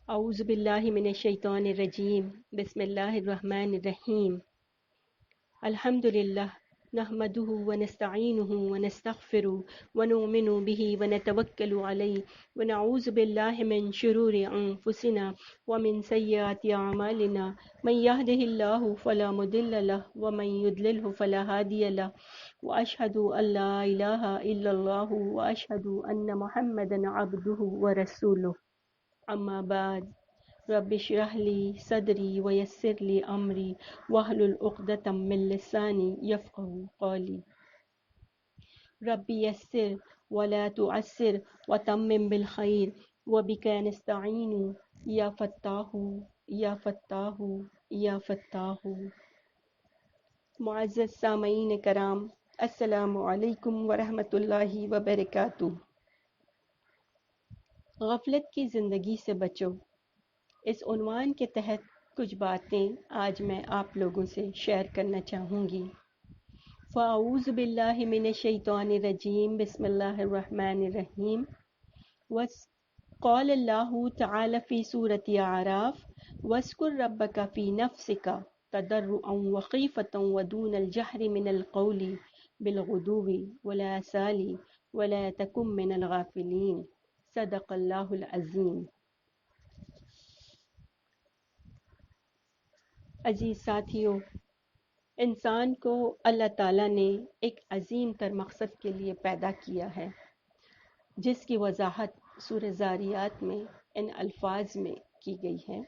اعوذ باللہ من الشیطان الرجیم بسم اللہ الرحمن الرحیم الحمد للہ نحمده ونستعینه ونستغفره ونؤمن به ونتوکل علیہ ونعوذ باللہ من شرور انفسنا ومن سیئات اعمالنا من يهده اللہ فلا مضل له ومن يضلله فلا هادی له واشهد ان لا الہ الا اللہ واشهد ان محمدا عبده ورسولہ اما بعد رب اشرح لی صدری ویسر لی امری واحلل عقدۃ من لسانی یفقهوا قولی رب یسر ولا تعسر وتمم بالخیر وبک نستعین یا فتاح یا فتاح یا فتاح۔ معزز سامعین کرام، السلام علیکم ورحمۃ اللہ وبرکاتہ۔ غفلت کی زندگی سے بچو، اس عنوان کے تحت کچھ باتیں آج میں آپ لوگوں سے شیئر کرنا چاہوں گی۔ فاعوذ باللہ من الشیطان الرجیم بسم اللہ الرحمن الرحیم۔ قال اللہ تعالی فی سورۃ اعراف واذکر ربک فی نفسک تضرعا وخیفۃ ودون الجہر من القول بالغدو والآصال ولا تکن من الغافلین، صدق اللہ العظیم۔ عزیز ساتھیوں، انسان کو اللہ تعالیٰ نے ایک عظیم تر مقصد کے لیے پیدا کیا ہے، جس کی وضاحت سورہ ذاریات میں ان الفاظ میں کی گئی ہے: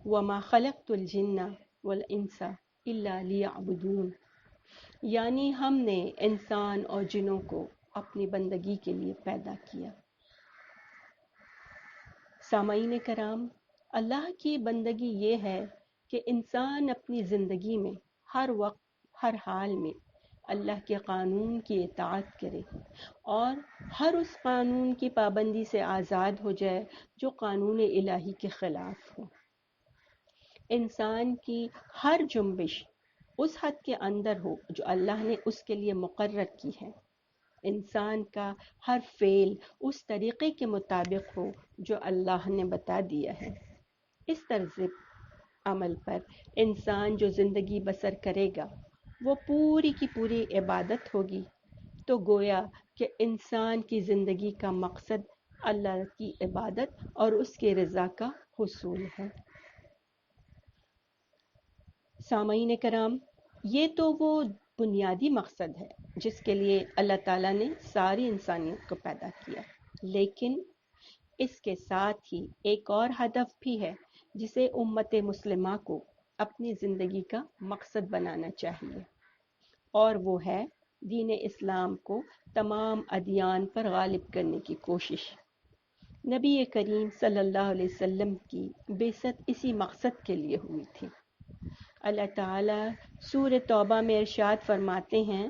وَمَا خَلَقْتُ الْجِنَّ وَالْإِنسَ إِلَّا لِيَعْبُدُونِ، یعنی ہم نے انسان اور جنوں کو اپنی بندگی کے لیے پیدا کیا۔ سامعین کرام، اللہ کی بندگی یہ ہے کہ انسان اپنی زندگی میں ہر وقت ہر حال میں اللہ کے قانون کی اطاعت کرے اور ہر اس قانون کی پابندی سے آزاد ہو جائے جو قانون الہی کے خلاف ہو۔ انسان کی ہر جنبش اس حد کے اندر ہو جو اللہ نے اس کے لیے مقرر کی ہے۔ انسان کا ہر فعل اس طریقے کے مطابق ہو جو اللہ نے بتا دیا ہے۔ اس طرز عمل پر انسان جو زندگی بسر کرے گا وہ پوری کی پوری عبادت ہوگی، تو گویا کہ انسان کی زندگی کا مقصد اللہ کی عبادت اور اس کے رضا کا حصول ہے۔ سامعین کرام، یہ تو وہ بنیادی مقصد ہے جس کے لیے اللہ تعالیٰ نے ساری انسانیت کو پیدا کیا، لیکن اس کے ساتھ ہی ایک اور ہدف بھی ہے جسے امت مسلمہ کو اپنی زندگی کا مقصد بنانا چاہیے، اور وہ ہے دین اسلام کو تمام ادیان پر غالب کرنے کی کوشش۔ نبی کریم صلی اللہ علیہ وسلم کی بعثت اسی مقصد کے لیے ہوئی تھی۔ اللہ تعالیٰ سورہ توبہ میں ارشاد فرماتے ہیں: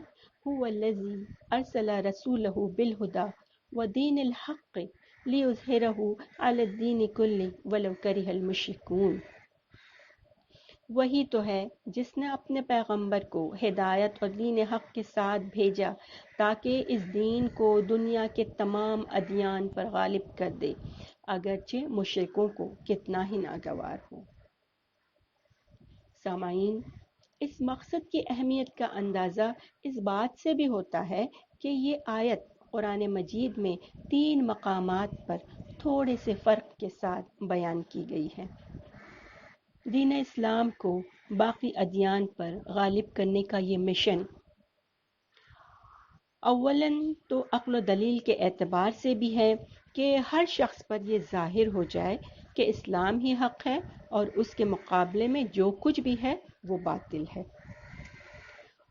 هو الذی ارسل رسولہ بالہدی ودین الحق لیظہرہ علی الدین کلہ ولو کرہ المشرکون۔ وہی تو ہے جس نے اپنے پیغمبر کو ہدایت اور دین حق کے ساتھ بھیجا تاکہ اس دین کو دنیا کے تمام ادیان پر غالب کر دے، اگرچہ مشرکوں کو کتنا ہی ناگوار ہو۔ سامعین، اس مقصد کی اہمیت کا اندازہ اس بات سے بھی ہوتا ہے کہ یہ آیت قرآن مجید میں 3 مقامات پر تھوڑے سے فرق کے ساتھ بیان کی گئی ہے۔ دین اسلام کو باقی ادیان پر غالب کرنے کا یہ مشن اولاً تو عقل و دلیل کے اعتبار سے بھی ہے کہ ہر شخص پر یہ ظاہر ہو جائے کہ اسلام ہی حق ہے اور اس کے مقابلے میں جو کچھ بھی ہے وہ باطل ہے۔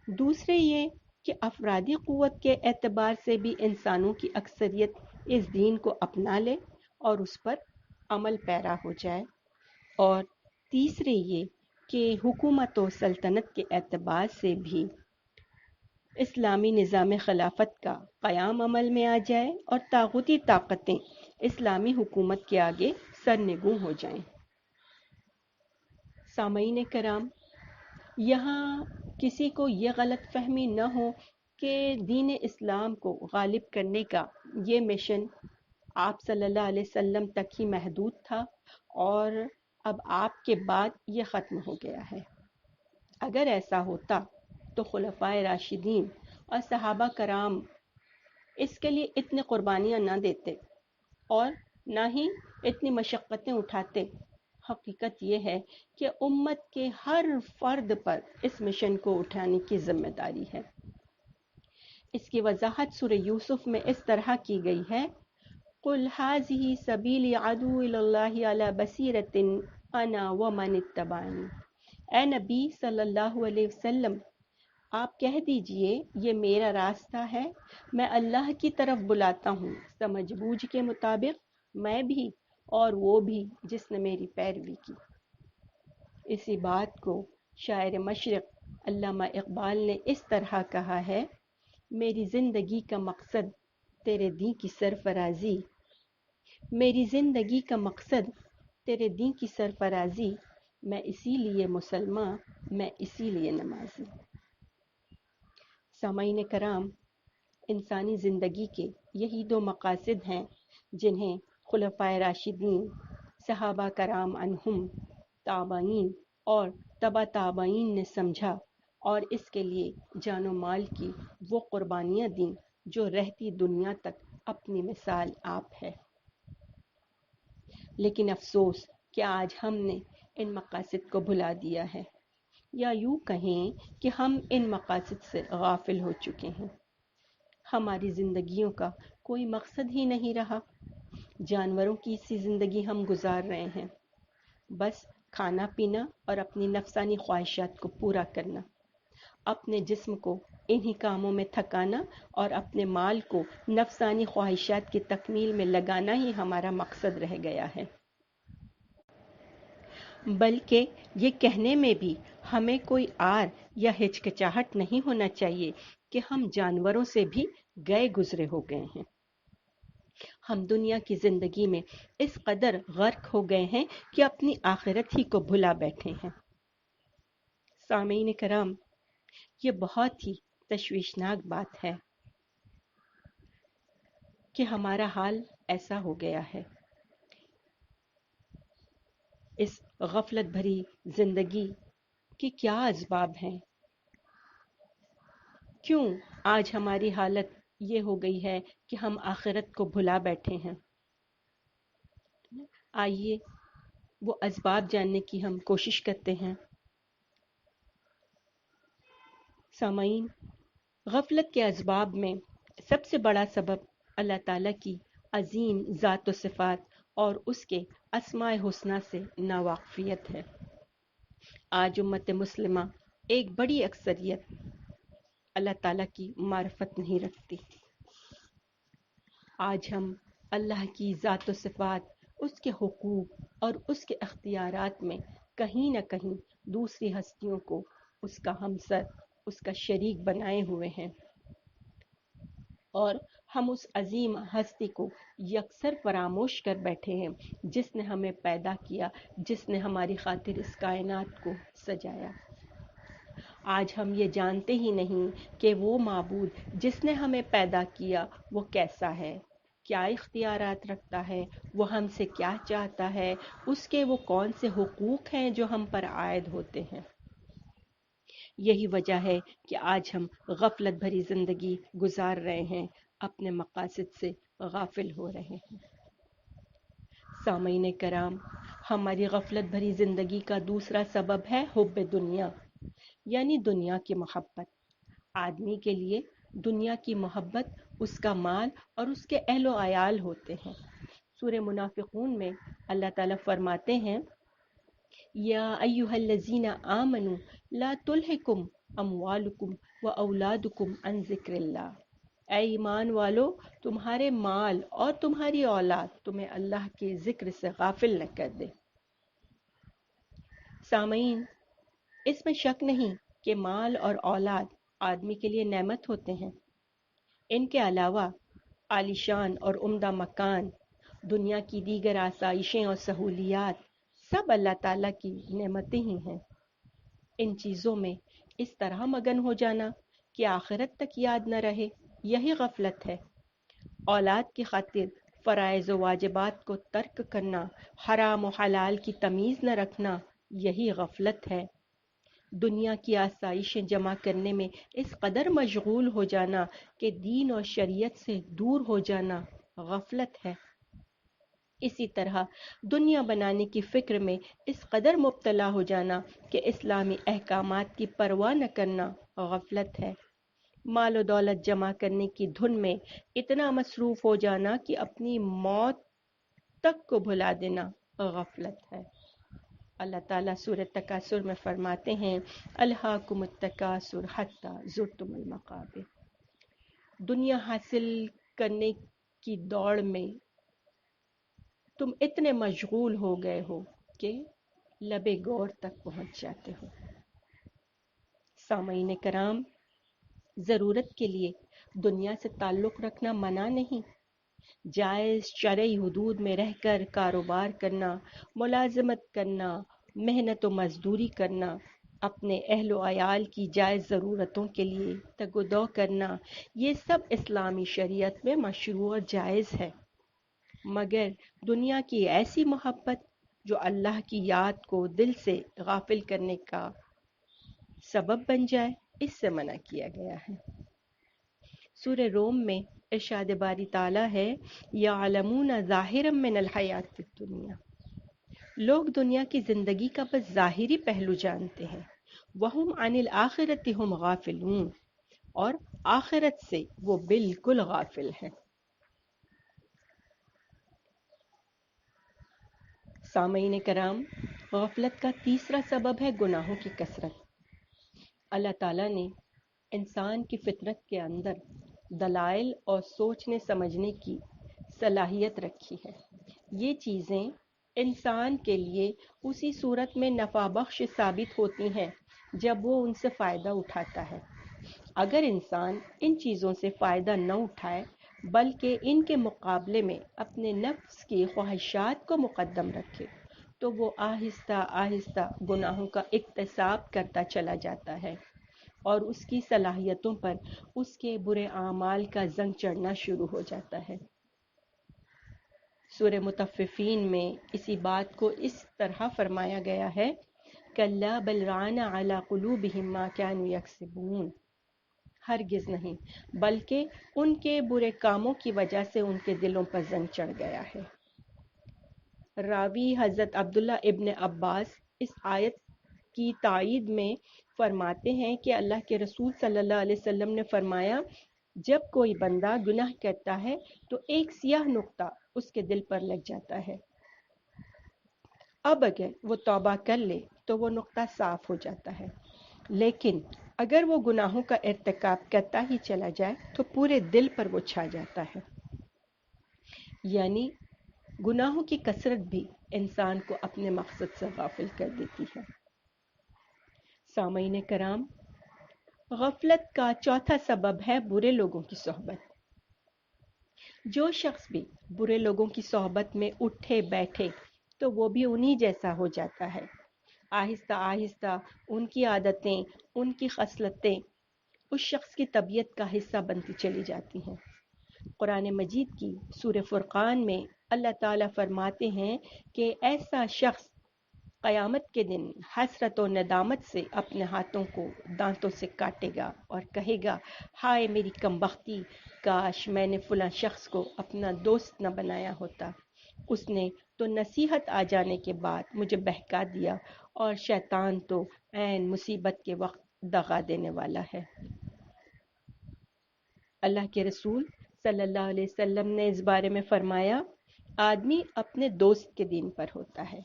دوسرے یہ کہ افرادی قوت کے اعتبار سے بھی انسانوں کی اکثریت اس دین کو اپنا لے اور اس پر عمل پیرا ہو جائے، اور تیسرے یہ کہ حکومت و سلطنت کے اعتبار سے بھی اسلامی نظام خلافت کا قیام عمل میں آ جائے اور طاغوتی طاقتیں اسلامی حکومت کے آگے سرنگوں ہو جائیں۔ سامعین کرام، یہاں کسی کو یہ غلط فہمی نہ ہو کہ دین اسلام کو غالب کرنے کا یہ مشن آپ صلی اللہ علیہ وسلم تک ہی محدود تھا اور اب آپ کے بعد یہ ختم ہو گیا ہے۔ اگر ایسا ہوتا تو خلفائے راشدین اور صحابہ کرام اس کے لیے اتنی قربانیاں نہ دیتے اور نہ ہی اتنی مشقتیں اٹھاتے۔ حقیقت یہ ہے کہ امت کے ہر فرد پر اس مشن کو اٹھانے کی ذمہ داری ہے۔ اس کی وضاحت سورہ یوسف میں اس طرح کی گئی ہے، قُلْ هَٰذِهِ سَبِيلِي أَدْعُو إِلَى اللَّهِ عَلَىٰ بَصِيرَةٍ أَنَا وَمَنِ اتَّبَعَنِي۔ اے نبی صلی اللہ علیہ وسلم، آپ کہہ دیجئے یہ میرا راستہ ہے، میں اللہ کی طرف بلاتا ہوں سمجھ بوجھ کے مطابق، میں بھی اور وہ بھی جس نے میری پیروی کی۔ اسی بات کو شاعر مشرق علامہ اقبال نے اس طرح کہا ہے، میری زندگی کا مقصد تیرے دین کی سرفرازی، میری زندگی کا مقصد تیرے دین کی سرفرازی، میں اسی لیے مسلمان، میں اسی لیے نمازی۔ سامعین کرام، انسانی زندگی کے یہی دو مقاصد ہیں جنہیں خلفائے راشدین، صحابہ کرام عنہم، تابعین اور تبع تابعین نے سمجھا اور اس کے لیے جان و مال کی وہ قربانیاں دیں جو رہتی دنیا تک اپنی مثال آپ ہے۔ لیکن افسوس کہ آج ہم نے ان مقاصد کو بھلا دیا ہے، یا یوں کہیں کہ ہم ان مقاصد سے غافل ہو چکے ہیں۔ ہماری زندگیوں کا کوئی مقصد ہی نہیں رہا، جانوروں کی سی زندگی ہم گزار رہے ہیں، بس کھانا پینا اور اپنی نفسانی خواہشات کو پورا کرنا، اپنے جسم کو انہی کاموں میں تھکانا اور اپنے مال کو نفسانی خواہشات کی تکمیل میں لگانا ہی ہمارا مقصد رہ گیا ہے۔ بلکہ یہ کہنے میں بھی ہمیں کوئی عار یا ہچکچاہٹ نہیں ہونا چاہیے کہ ہم جانوروں سے بھی گئے گزرے ہو گئے ہیں۔ ہم دنیا کی زندگی میں اس قدر غرق ہو گئے ہیں کہ اپنی آخرت ہی کو بھلا بیٹھے ہیں۔ سامعین کرام، یہ بہت ہی تشویشناک بات ہے کہ ہمارا حال ایسا ہو گیا ہے۔ اس غفلت بھری زندگی کے کیا اسباب ہیں؟ کیوں آج ہماری حالت یہ ہو گئی ہے کہ ہم آخرت کو بھلا بیٹھے ہیں؟ آئیے وہ اسباب جاننے کی ہم کوشش کرتے ہیں۔ سامعین، غفلت کے اسباب میں سب سے بڑا سبب اللہ تعالیٰ کی عظیم ذات و صفات اور اس کے اسماء حسنی سے ناواقفیت ہے۔ آج امت مسلمہ ایک بڑی اکثریت اللہ تعالیٰ کی معرفت نہیں رکھتی۔ آج ہم اللہ کی ذات و صفات، اس کے حقوق اور اس کے اختیارات میں کہیں نہ کہیں دوسری ہستیوں کو اس کا ہمسر، اس کا شریک بنائے ہوئے ہیں، اور ہم اس عظیم ہستی کو یکسر فراموش کر بیٹھے ہیں جس نے ہمیں پیدا کیا، جس نے ہماری خاطر اس کائنات کو سجایا۔ آج ہم یہ جانتے ہی نہیں کہ وہ معبود جس نے ہمیں پیدا کیا وہ کیسا ہے، کیا اختیارات رکھتا ہے، وہ ہم سے کیا چاہتا ہے، اس کے وہ کون سے حقوق ہیں جو ہم پر عائد ہوتے ہیں۔ یہی وجہ ہے کہ آج ہم غفلت بھری زندگی گزار رہے ہیں، اپنے مقاصد سے غافل ہو رہے ہیں۔ سامعین کرام، ہماری غفلت بھری زندگی کا دوسرا سبب ہے حب دنیا، یعنی دنیا کی محبت۔ آدمی کے لیے دنیا کی محبت اس کا مال اور اس کے اہل و عیال ہوتے ہیں۔ سورہ منافقون میں اللہ تعالیٰ فرماتے ہیں، یا ایھا الذین آمنوا لا تلھکم اموالکم واولادکم عن ذکر اللہ۔ اے ایمان والو، تمہارے مال اور تمہاری اولاد تمہیں اللہ کے ذکر سے غافل نہ کر دے۔ سامعین، اس میں شک نہیں کہ مال اور اولاد آدمی کے لیے نعمت ہوتے ہیں۔ ان کے علاوہ عالیشان اور عمدہ مکان، دنیا کی دیگر آسائشیں اور سہولیات سب اللہ تعالیٰ کی نعمتیں ہی ہیں۔ ان چیزوں میں اس طرح مگن ہو جانا کہ آخرت تک یاد نہ رہے، یہی غفلت ہے۔ اولاد کی خاطر فرائض و واجبات کو ترک کرنا، حرام و حلال کی تمیز نہ رکھنا، یہی غفلت ہے۔ دنیا کی آسائشیں جمع کرنے میں اس قدر مشغول ہو جانا کہ دین اور شریعت سے دور ہو جانا غفلت ہے۔ اسی طرح دنیا بنانے کی فکر میں اس قدر مبتلا ہو جانا کہ اسلامی احکامات کی پرواہ نہ کرنا غفلت ہے۔ مال و دولت جمع کرنے کی دھن میں اتنا مصروف ہو جانا کہ اپنی موت تک کو بھلا دینا غفلت ہے۔ اللہ تعالیٰ سورۃ تکاثر میں فرماتے ہیں الہاکم التکاثر حتی زرتم المقابر۔ دنیا حاصل کرنے کی دوڑ میں تم اتنے مشغول ہو گئے ہو کہ لبے گور تک پہنچ جاتے ہو۔ سامعین کرام، ضرورت کے لیے دنیا سے تعلق رکھنا منع نہیں۔ جائز شرعی حدود میں رہ کر کاروبار کرنا، ملازمت کرنا، محنت و مزدوری کرنا، اپنے اہل و عیال کی جائز ضرورتوں کے لیے تگ و دو کرنا، یہ سب اسلامی شریعت میں مشروع اور جائز ہے۔ مگر دنیا کی ایسی محبت جو اللہ کی یاد کو دل سے غافل کرنے کا سبب بن جائے، اس سے منع کیا گیا ہے۔ سورہ روم میں ارشاد باری تعالیٰ ہے یعلمون ظاہرا من الحیات الدنیا۔ لوگ دنیا کی زندگی کا بس ظاہری پہلو جانتے ہیں، وہم عن الآخرۃ ہم غافلون، اور آخرت سے وہ بالکل غافل ہیں۔ سامعین کرام، غفلت کا تیسرا سبب ہے گناہوں کی کثرت۔ اللہ تعالیٰ نے انسان کی فطرت کے اندر دلائل اور سوچنے سمجھنے کی صلاحیت رکھی ہے۔ یہ چیزیں انسان کے لیے اسی صورت میں نفع بخش ثابت ہوتی ہیں جب وہ ان سے فائدہ اٹھاتا ہے۔ اگر انسان ان چیزوں سے فائدہ نہ اٹھائے بلکہ ان کے مقابلے میں اپنے نفس کی خواہشات کو مقدم رکھے تو وہ آہستہ آہستہ گناہوں کا اکتساب کرتا چلا جاتا ہے اور اس کی صلاحیتوں پر اس کے برے اعمال کا زنگ چڑھنا شروع ہو جاتا ہے۔ سورہ مطففین میں اسی بات کو اس طرح فرمایا گیا ہے کلا بل ران علی قلوبہم ما کانوا یکسبون۔ ہرگز نہیں، بلکہ ان کے برے کاموں کی وجہ سے ان کے دلوں پر زنگ چڑھ گیا ہے۔ راوی حضرت عبداللہ ابن عباس اس آیت کی تائید میں فرماتے ہیں کہ اللہ کے رسول صلی اللہ علیہ وسلم نے فرمایا جب کوئی بندہ گناہ کرتا ہے تو ایک سیاہ نقطہ اس کے دل پر لگ جاتا ہے، اب اگر وہ توبہ کر لے تو وہ نقطہ صاف ہو جاتا ہے، لیکن اگر وہ گناہوں کا ارتکاب کرتا ہی چلا جائے تو پورے دل پر وہ چھا جاتا ہے۔ یعنی گناہوں کی کثرت بھی انسان کو اپنے مقصد سے غافل کر دیتی ہے۔ سامعین کرام، غفلت کا چوتھا سبب ہے برے لوگوں کی صحبت۔ جو شخص بھی برے لوگوں کی صحبت میں اٹھے بیٹھے تو وہ بھی انہی جیسا ہو جاتا ہے۔ آہستہ آہستہ ان کی عادتیں، ان کی خصلتیں اس شخص کی طبیعت کا حصہ بنتی چلی جاتی ہیں۔ قرآن مجید کی سورہ فرقان میں اللہ تعالیٰ فرماتے ہیں کہ ایسا شخص قیامت کے دن حسرت و ندامت سے اپنے ہاتھوں کو دانتوں سے کاٹے گا اور کہے گا ہائے میری کمبختی، کاش میں نے فلاں شخص کو اپنا دوست نہ بنایا ہوتا، اس نے تو نصیحت آ جانے کے بعد مجھے بہکا دیا، اور شیطان تو عین مصیبت کے وقت دغا دینے والا ہے۔ اللہ کے رسول صلی اللہ علیہ وسلم نے اس بارے میں فرمایا آدمی اپنے دوست کے دین پر ہوتا ہے،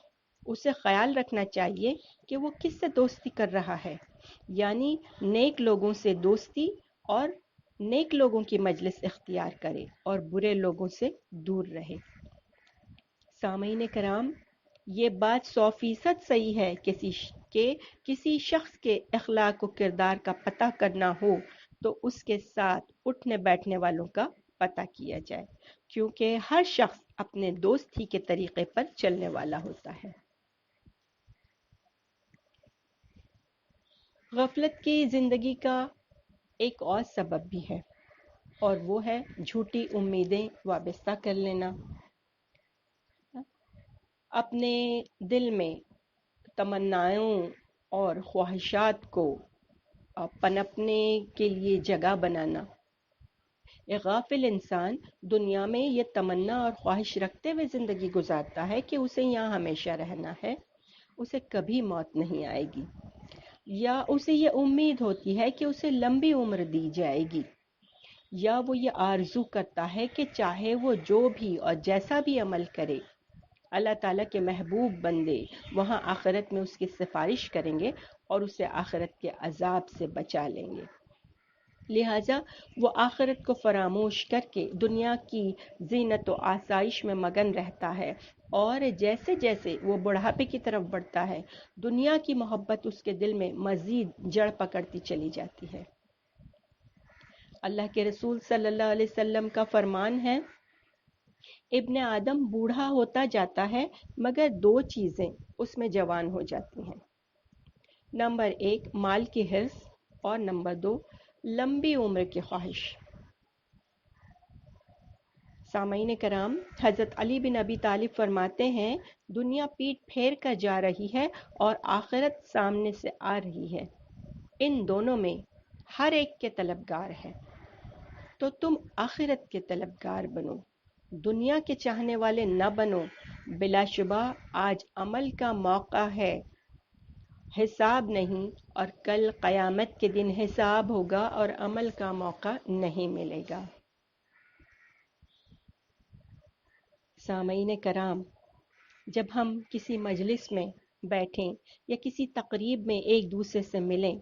اسے خیال رکھنا چاہیے کہ وہ کس سے دوستی کر رہا ہے، یعنی نیک لوگوں سے دوستی اور نیک لوگوں کی مجلس اختیار کرے اور برے لوگوں سے دور رہے۔ سامعین کرام، یہ بات 100% صحیح ہے کہ کسی شخص کے اخلاق و کردار کا پتہ کرنا ہو تو اس کے ساتھ اٹھنے بیٹھنے والوں کا پتہ کیا جائے، کیونکہ ہر شخص اپنے دوست ہی کے طریقے پر چلنے والا ہوتا ہے۔ غفلت کی زندگی کا ایک اور سبب بھی ہے، اور وہ ہے جھوٹی امیدیں وابستہ کر لینا. اپنے دل میں تمناؤں اور خواہشات کو پنپنے کے لیے جگہ بنانا. ایک غافل انسان دنیا میں یہ تمنا اور خواہش رکھتے ہوئے زندگی گزارتا ہے کہ اسے یہاں ہمیشہ رہنا ہے، اسے کبھی موت نہیں آئے گی، یا اسے یہ امید ہوتی ہے کہ اسے لمبی عمر دی جائے گی، یا وہ یہ آرزو کرتا ہے کہ چاہے وہ جو بھی اور جیسا بھی عمل کرے، اللہ تعالیٰ کے محبوب بندے وہاں آخرت میں اس کی سفارش کریں گے اور اسے آخرت کے عذاب سے بچا لیں گے. لہٰذا وہ آخرت کو فراموش کر کے دنیا کی زینت و آسائش میں مگن رہتا ہے، اور جیسے جیسے وہ بڑھاپے کی طرف بڑھتا ہے دنیا کی محبت اس کے دل میں مزید جڑ پکڑتی چلی جاتی ہے. اللہ کے رسول صلی اللہ علیہ وسلم کا فرمان ہے، ابن آدم بوڑھا ہوتا جاتا ہے مگر دو چیزیں اس میں جوان ہو جاتی ہیں. نمبر 1 مال کی حرص، اور نمبر 2 لمبی عمر کی خواہش. سامعین کرام، حضرت علی بن ابی طالب فرماتے ہیں، دنیا پیٹ پھیر کر جا رہی ہے اور آخرت سامنے سے آ رہی ہے، ان دونوں میں ہر ایک کے طلبگار ہے، تو تم آخرت کے طلبگار بنو، دنیا کے چاہنے والے نہ بنو. بلا شبہ آج عمل کا موقع ہے، حساب نہیں، اور کل قیامت کے دن حساب ہوگا اور عمل کا موقع نہیں ملے گا. سامعین کرام، جب ہم کسی مجلس میں بیٹھیں یا کسی تقریب میں ایک دوسرے سے ملیں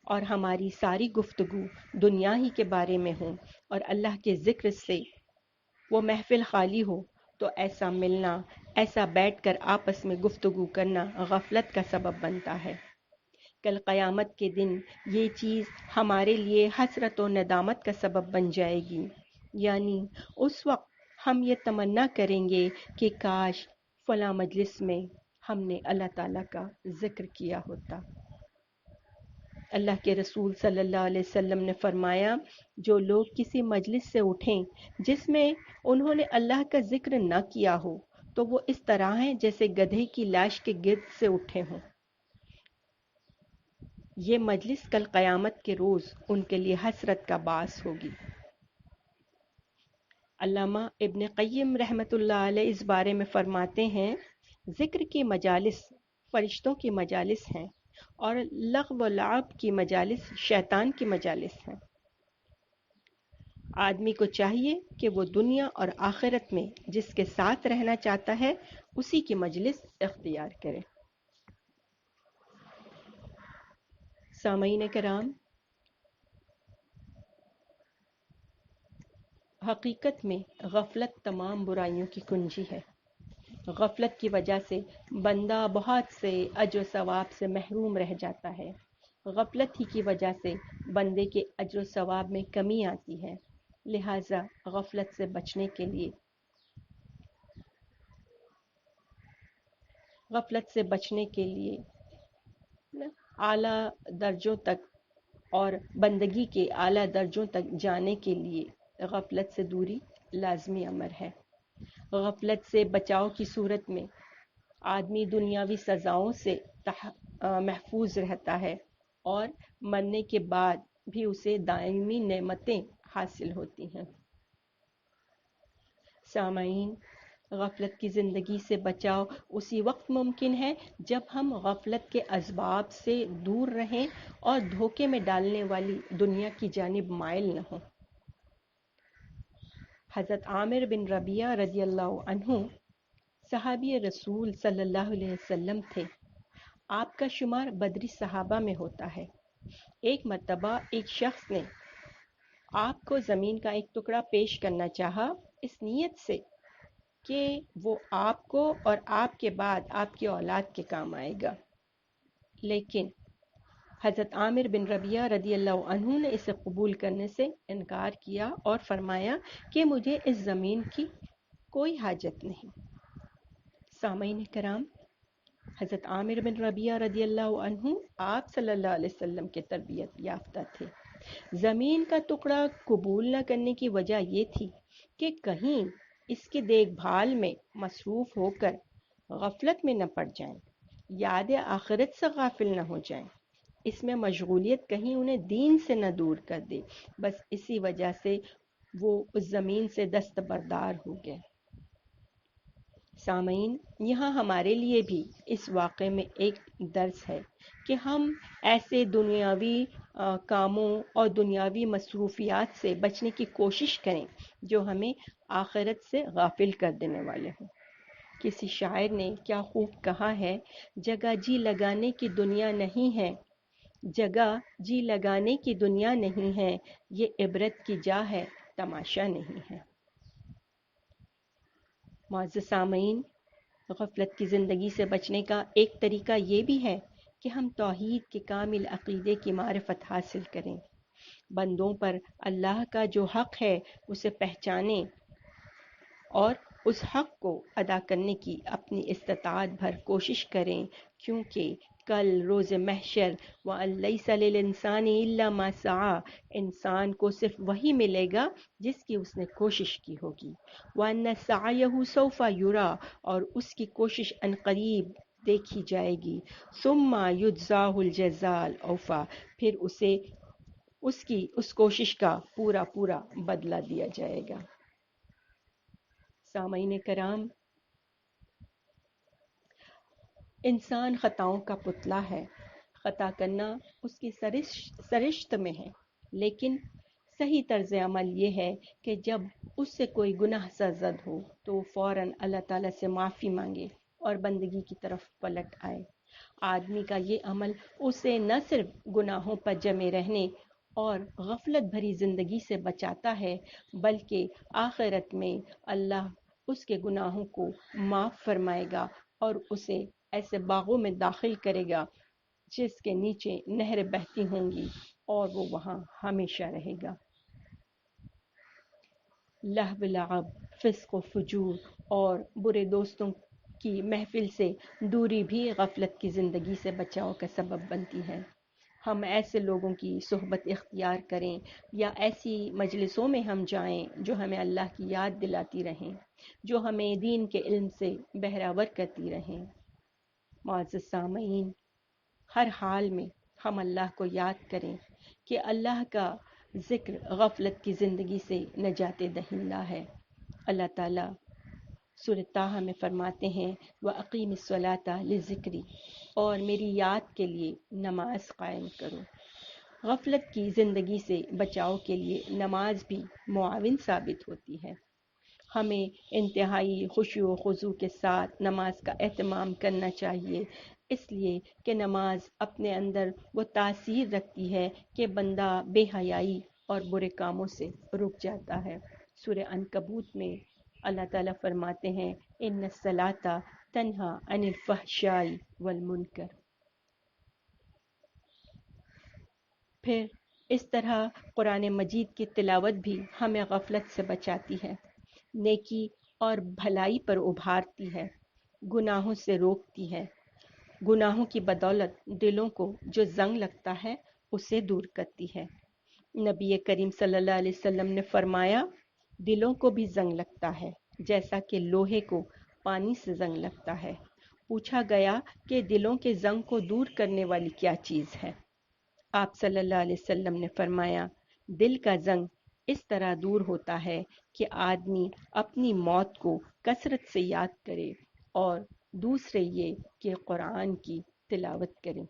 اور ہماری ساری گفتگو دنیا ہی کے بارے میں ہوں اور اللہ کے ذکر سے وہ محفل خالی ہو، تو ایسا ملنا، ایسا بیٹھ کر آپس میں گفتگو کرنا غفلت کا سبب بنتا ہے. کل قیامت کے دن یہ چیز ہمارے لیے حسرت و ندامت کا سبب بن جائے گی. یعنی اس وقت ہم یہ تمنا کریں گے کہ کاش فلاں مجلس میں ہم نے اللہ تعالیٰ کا ذکر کیا ہوتا. اللہ کے رسول صلی اللہ علیہ وسلم نے فرمایا، جو لوگ کسی مجلس سے اٹھیں جس میں انہوں نے اللہ کا ذکر نہ کیا ہو، تو وہ اس طرح ہیں جیسے گدھے کی لاش کے گرد سے اٹھے ہوں. یہ مجلس کل قیامت کے روز ان کے لیے حسرت کا باعث ہوگی. علامہ ابن قیم رحمۃ اللہ علیہ اس بارے میں فرماتے ہیں، ذکر کی مجالس فرشتوں کی مجالس ہیں اور لغو و لعب کی مجالس شیطان کی مجالس ہیں. آدمی کو چاہیے کہ وہ دنیا اور آخرت میں جس کے ساتھ رہنا چاہتا ہے اسی کی مجلس اختیار کرے. سامعین کرام، حقیقت میں غفلت تمام برائیوں کی کنجی ہے. غفلت کی وجہ سے بندہ بہت سے اجر و ثواب سے محروم رہ جاتا ہے. غفلت ہی کی وجہ سے بندے کے اجر و ثواب میں کمی آتی ہے. لہٰذا غفلت سے بچنے کے لیے اعلیٰ درجوں تک اور بندگی کے اعلیٰ درجوں تک جانے کے لیے غفلت سے دوری لازمی امر ہے. غفلت سے بچاؤ کی صورت میں آدمی دنیاوی سزاؤں سے محفوظ رہتا ہے اور مرنے کے بعد بھی اسے دائمی نعمتیں حاصل ہوتی ہیں. سامعین، غفلت کی زندگی سے بچاؤ اسی وقت ممکن ہے جب ہم غفلت کے اسباب سے دور رہیں اور دھوکے میں ڈالنے والی دنیا کی جانب مائل نہ ہوں. حضرت عامر بن ربیعہ رضی اللہ عنہ صحابی رسول صلی اللہ علیہ وسلم تھے. آپ کا شمار بدری صحابہ میں ہوتا ہے. ایک مرتبہ ایک شخص نے آپ کو زمین کا ایک ٹکڑا پیش کرنا چاہا، اس نیت سے کہ وہ آپ کو اور آپ کے بعد آپ کی اولاد کے کام آئے گا. لیکن حضرت عامر بن ربیعہ رضی اللہ عنہ نے اسے قبول کرنے سے انکار کیا اور فرمایا کہ مجھے اس زمین کی کوئی حاجت نہیں. سامعین کرام، حضرت عامر بن ربیعہ رضی اللہ عنہ آپ صلی اللہ علیہ وسلم کے تربیت یافتہ تھے. زمین کا ٹکڑا قبول نہ کرنے کی وجہ یہ تھی کہ کہیں اس کی دیکھ بھال میں مصروف ہو کر غفلت میں نہ پڑ جائیں، یاد آخرت سے غافل نہ ہو جائیں، اس میں مشغولیت کہیں انہیں دین سے نہ دور کر دے۔ بس اسی وجہ سے وہ اس زمین سے دستبردار ہو گئے۔ سامعین، یہاں ہمارے لیے بھی اس واقعے میں ایک درس ہے کہ ہم ایسے دنیاوی کاموں اور دنیاوی مصروفیات سے بچنے کی کوشش کریں جو ہمیں آخرت سے غافل کر دینے والے ہوں۔ کسی شاعر نے کیا خوب کہا ہے، جگہ جی لگانے کی دنیا نہیں ہے، جگہ جی لگانے کی دنیا نہیں ہے، یہ عبرت کی جا ہے، تماشا نہیں ہے۔ معزز سامعین، غفلت کی زندگی سے بچنے کا ایک طریقہ یہ بھی ہے کہ ہم توحید کے کامل عقیدے کی معرفت حاصل کریں، بندوں پر اللہ کا جو حق ہے اسے پہچانیں اور اس حق کو ادا کرنے کی اپنی استطاعت بھر کوشش کریں، کیونکہ کل روز محشر وَأَن لَيْسَ لِلْإِنسَانِ إِلَّا مَا سَعَىٰ، انسان کو صرف وہی ملے گا جس کی اس نے کوشش کی ہوگی، وَأَنَّ سَعْيَهُ سَوْفَ يُرَىٰ، اور اس کی کوشش عنقریب دیکھی جائے گی، ثُمَّ يُجْزَاهُ الْجَزَاءَ الْأَوْفَىٰ، پھر اسے اس کوشش کا پورا بدلہ دیا جائے گا۔ سامعین کرام، انسان خطاؤں کا پتلا ہے، خطا کرنا اس کی سرشت میں ہے، لیکن صحیح طرز عمل یہ ہے کہ جب اس سے کوئی گناہ سرزد ہو تو فوراً اللہ تعالیٰ سے معافی مانگے اور بندگی کی طرف پلٹ آئے۔ آدمی کا یہ عمل اسے نہ صرف گناہوں پر جمے رہنے اور غفلت بھری زندگی سے بچاتا ہے، بلکہ آخرت میں اللہ اس کے گناہوں کو معاف فرمائے گا اور اسے ایسے باغوں میں داخل کرے گا جس کے نیچے نہریں بہتی ہوں گی اور وہ وہاں ہمیشہ رہے گا۔ لہو لعب، فسق و فجور اور برے دوستوں کی محفل سے دوری بھی غفلت کی زندگی سے بچاؤ کا سبب بنتی ہے۔ ہم ایسے لوگوں کی صحبت اختیار کریں یا ایسی مجلسوں میں ہم جائیں جو ہمیں اللہ کی یاد دلاتی رہیں، جو ہمیں دین کے علم سے بہرہور کرتی رہیں۔ معزز سامعین، ہر حال میں ہم اللہ کو یاد کریں کہ اللہ کا ذکر غفلت کی زندگی سے نجات دہندہ ہے۔ اللہ تعالیٰ سورۃ طٰہٰ میں فرماتے ہیں وَأَقِیمِ الصَّلَاةَ لِذِکْرِی، اور میری یاد کے لیے نماز قائم کرو۔ غفلت کی زندگی سے بچاؤ کے لیے نماز بھی معاون ثابت ہوتی ہے۔ ہمیں انتہائی خشوع و خضوع کے ساتھ نماز کا اہتمام کرنا چاہیے، اس لیے کہ نماز اپنے اندر وہ تاثیر رکھتی ہے کہ بندہ بے حیائی اور برے کاموں سے رک جاتا ہے۔ سورہ عنکبوت میں اللہ تعالیٰ فرماتے ہیں ان الصلاۃ تنہیٰ عن الفحشاء والمنکر۔ پھر اس طرح قرآن مجید کی تلاوت بھی ہمیں غفلت سے بچاتی ہے، نیکی اور بھلائی پر ابھارتی ہے، گناہوں سے روکتی ہے، گناہوں کی بدولت دلوں کو جو زنگ لگتا ہے اسے دور کرتی ہے۔ نبی کریم صلی اللہ علیہ وسلم نے فرمایا دلوں کو بھی زنگ لگتا ہے جیسا کہ لوہے کو پانی سے زنگ لگتا ہے۔ پوچھا گیا کہ دلوں کے زنگ کو دور کرنے والی کیا چیز ہے؟ آپ صلی اللہ علیہ وسلم نے فرمایا دل کا زنگ اس طرح دور ہوتا ہے کہ آدمی اپنی موت کو کثرت سے یاد کرے اور دوسرے یہ کہ قرآن کی تلاوت کریں۔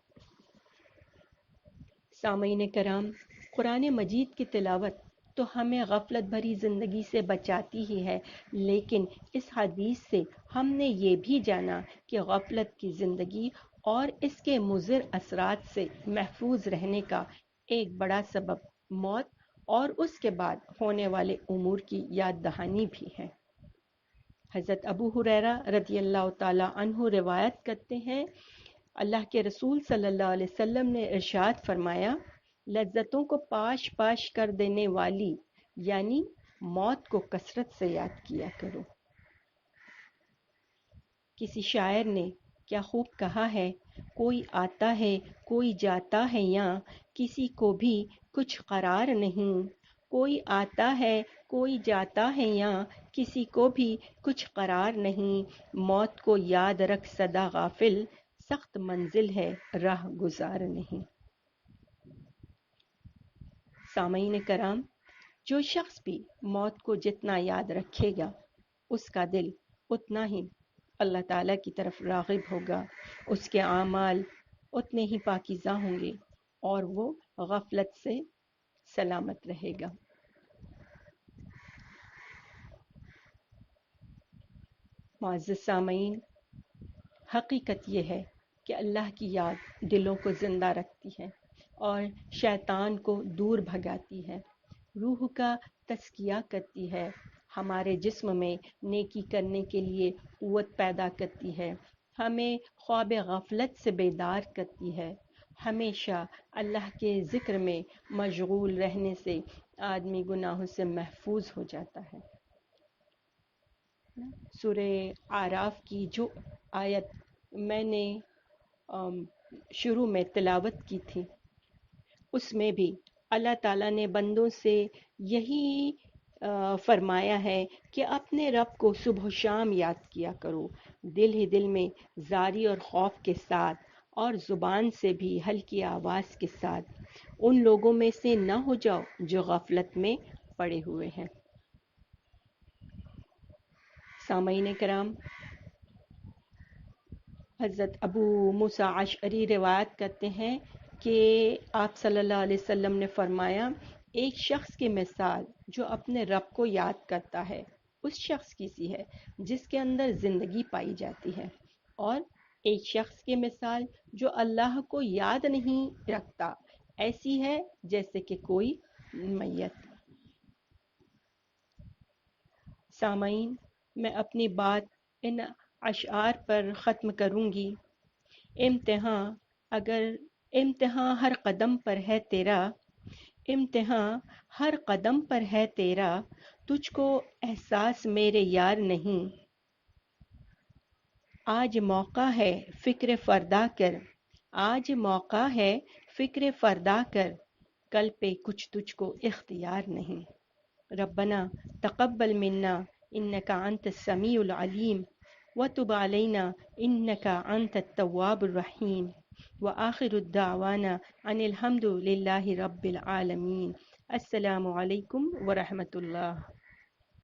سامعین کرام، قرآن مجید کی تلاوت تو ہمیں غفلت بھری زندگی سے بچاتی ہی ہے، لیکن اس حدیث سے ہم نے یہ بھی جانا کہ غفلت کی زندگی اور اس کے مضر اثرات سے محفوظ رہنے کا ایک بڑا سبب موت اور اس کے بعد ہونے والے امور کی یاد دہانی بھی ہے۔ حضرت ابو ہریرہ رضی اللہ تعالی عنہ روایت کرتے ہیں اللہ کے رسول صلی اللہ علیہ وسلم نے ارشاد فرمایا لذتوں کو پاش پاش کر دینے والی یعنی موت کو کثرت سے یاد کیا کرو۔ کسی شاعر نے کیا خوب کہا ہے، کوئی آتا ہے کوئی جاتا ہے یہاں، کسی کو بھی کچھ قرار نہیں۔ کوئی آتا ہے کوئی جاتا ہے یہاں، کسی کو بھی کچھ قرار نہیں۔ موت کو یاد رکھ سدا غافل، سخت منزل ہے راہ گزار نہیں۔ سامعین کرام، جو شخص بھی موت کو جتنا یاد رکھے گا، اس کا دل اتنا ہی اللہ تعالیٰ کی طرف راغب ہوگا، اس کے اعمال اتنے ہی پاکیزہ ہوں گے اور وہ غفلت سے سلامت رہے گا۔ معزز سامعین، حقیقت یہ ہے کہ اللہ کی یاد دلوں کو زندہ رکھتی ہے اور شیطان کو دور بھگاتی ہے، روح کا تزکیہ کرتی ہے، ہمارے جسم میں نیکی کرنے کے لیے قوت پیدا کرتی ہے، ہمیں خواب غفلت سے بیدار کرتی ہے۔ ہمیشہ اللہ کے ذکر میں مشغول رہنے سے آدمی گناہوں سے محفوظ ہو جاتا ہے۔ سورہ اعراف کی جو آیت میں نے شروع میں تلاوت کی تھی، اس میں بھی اللہ تعالیٰ نے بندوں سے یہی فرمایا ہے کہ اپنے رب کو صبح و شام یاد کیا کرو، دل ہی دل میں زاری اور خوف کے ساتھ، اور زبان سے بھی ہلکی آواز کے ساتھ۔ ان لوگوں میں سے نہ ہو جاؤ جو غفلت میں پڑے ہوئے ہیں۔ سامعین کرام، حضرت ابو موسیٰ اشعری روایت کرتے ہیں کہ آپ صلی اللہ علیہ وسلم نے فرمایا، ایک شخص کی مثال جو اپنے رب کو یاد کرتا ہے اس شخص کی سی ہے جس کے اندر زندگی پائی جاتی ہے، اور ایک شخص کی مثال جو اللہ کو یاد نہیں رکھتا ایسی ہے جیسے کہ کوئی میت۔ سامعین، میں اپنی بات ان اشعار پر ختم کروں گی۔ امتحان ہر قدم پر ہے تیرا، امتحان ہر قدم پر ہے تیرا، تجھ کو احساس میرے یار نہیں۔ آج موقع ہے فکر فردا کر، آج موقع ہے فکر فردا کر، کل پہ کچھ تجھ کو اختیار نہیں۔ ربنا تقبل منا انك انت السميع العليم وتب علينا انك انت التواب الرحيم واخر الدعوانا ان الحمد لله رب العالمين۔ السلام علیکم ورحمۃ اللہ۔